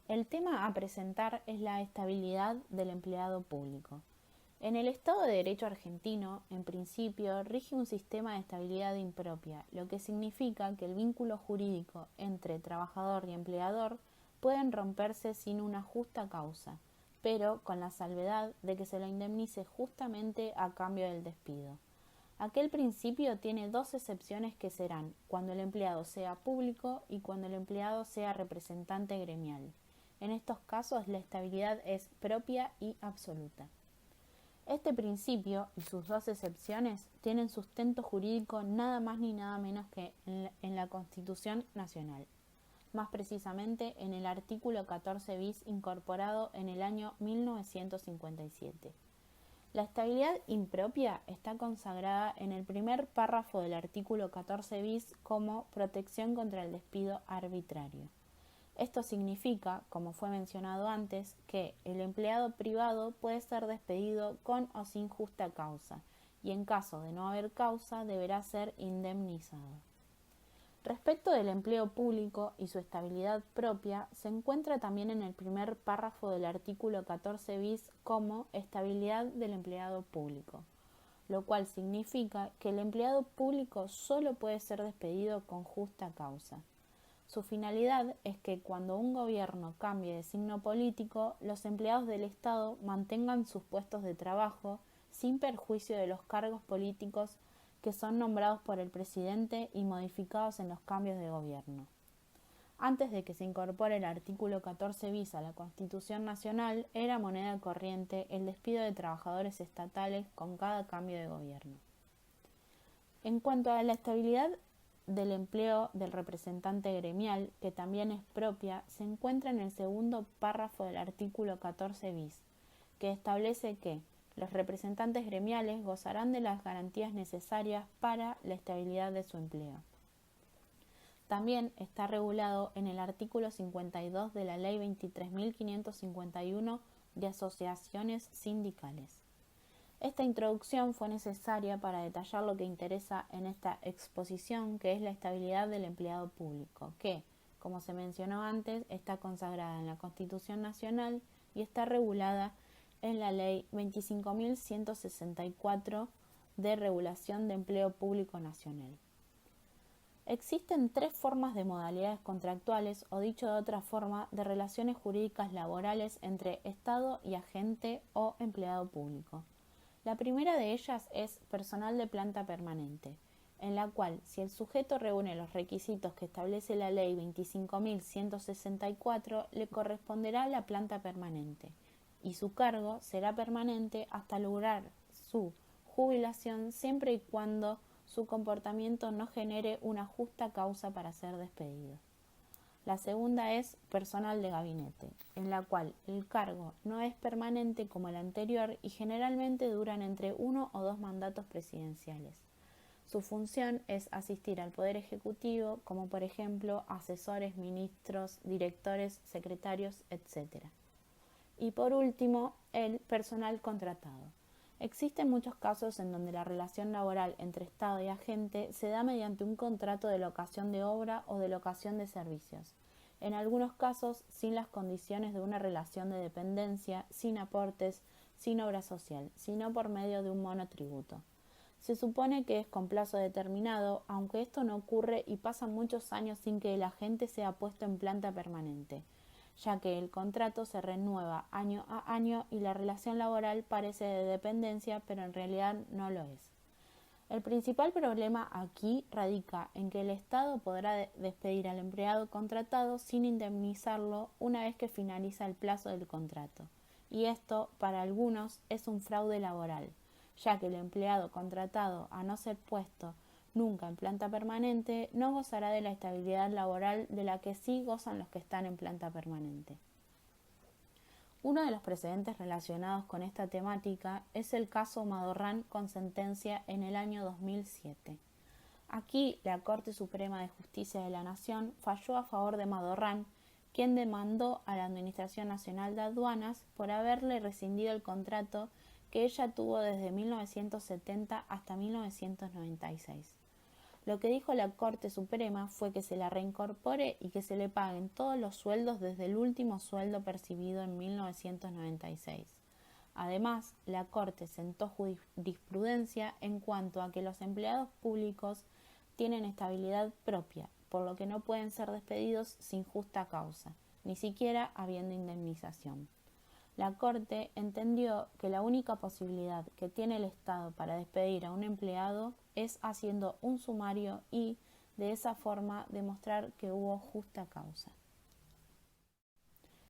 El tema a presentar es la estabilidad del empleado público. En el Estado de Derecho argentino, en principio, rige un sistema de estabilidad impropia, lo que significa que el vínculo jurídico entre trabajador y empleador pueden romperse sin una justa causa, pero con la salvedad de que se lo indemnice justamente a cambio del despido. Aquel principio tiene dos excepciones que serán cuando el empleado sea público y cuando el empleado sea representante gremial. En estos casos la estabilidad es propia y absoluta. Este principio y sus dos excepciones tienen sustento jurídico nada más ni nada menos que en la Constitución Nacional, más precisamente en el artículo 14 bis incorporado en el año 1957. La estabilidad impropia está consagrada en el primer párrafo del artículo 14 bis como protección contra el despido arbitrario. Esto significa, como fue mencionado antes, que el empleado privado puede ser despedido con o sin justa causa, y en caso de no haber causa deberá ser indemnizado. Respecto del empleo público y su estabilidad propia, se encuentra también en el primer párrafo del artículo 14 bis como estabilidad del empleado público, lo cual significa que el empleado público solo puede ser despedido con justa causa. Su finalidad es que cuando un gobierno cambie de signo político, los empleados del Estado mantengan sus puestos de trabajo sin perjuicio de los cargos políticos que son nombrados por el presidente y modificados en los cambios de gobierno. Antes de que se incorpore el artículo 14 bis a la Constitución Nacional, era moneda corriente el despido de trabajadores estatales con cada cambio de gobierno. En cuanto a la estabilidad del empleo del representante gremial, que también es propia, se encuentra en el segundo párrafo del artículo 14 bis, que establece que los representantes gremiales gozarán de las garantías necesarias para la estabilidad de su empleo. También está regulado en el artículo 52 de la Ley 23.551 de asociaciones sindicales. Esta introducción fue necesaria para detallar lo que interesa en esta exposición, que es la estabilidad del empleado público, que, como se mencionó antes, está consagrada en la Constitución Nacional y está regulada en la Ley 25.164 de Regulación de Empleo Público Nacional. Existen tres formas de modalidades contractuales, o dicho de otra forma, de relaciones jurídicas laborales entre Estado y agente o empleado público. La primera de ellas es personal de planta permanente, en la cual, si el sujeto reúne los requisitos que establece la Ley 25.164, le corresponderá la planta permanente, y su cargo será permanente hasta lograr su jubilación siempre y cuando su comportamiento no genere una justa causa para ser despedido. La segunda es personal de gabinete, en la cual el cargo no es permanente como el anterior y generalmente duran entre 1 o 2 mandatos presidenciales. Su función es asistir al Poder Ejecutivo, como por ejemplo asesores, ministros, directores, secretarios, etc. Y por último, el personal contratado. Existen muchos casos en donde la relación laboral entre Estado y agente se da mediante un contrato de locación de obra o de locación de servicios. En algunos casos, sin las condiciones de una relación de dependencia, sin aportes, sin obra social, sino por medio de un monotributo. Se supone que es con plazo determinado, aunque esto no ocurre y pasan muchos años sin que el agente sea puesto en planta permanente, ya que el contrato se renueva año a año y la relación laboral parece de dependencia, pero en realidad no lo es. El principal problema aquí radica en que el Estado podrá despedir al empleado contratado sin indemnizarlo una vez que finaliza el plazo del contrato, y esto para algunos es un fraude laboral, ya que el empleado contratado, a no ser puesto nunca en planta permanente, no gozará de la estabilidad laboral de la que sí gozan los que están en planta permanente. Uno de los precedentes relacionados con esta temática es el caso Madorrán con sentencia en el año 2007. Aquí la Corte Suprema de Justicia de la Nación falló a favor de Madorrán, quien demandó a la Administración Nacional de Aduanas por haberle rescindido el contrato que ella tuvo desde 1970 hasta 1996. Lo que dijo la Corte Suprema fue que se la reincorpore y que se le paguen todos los sueldos desde el último sueldo percibido en 1996. Además, la Corte sentó jurisprudencia en cuanto a que los empleados públicos tienen estabilidad propia, por lo que no pueden ser despedidos sin justa causa, ni siquiera habiendo indemnización. La Corte entendió que la única posibilidad que tiene el Estado para despedir a un empleado es haciendo un sumario y, de esa forma, demostrar que hubo justa causa.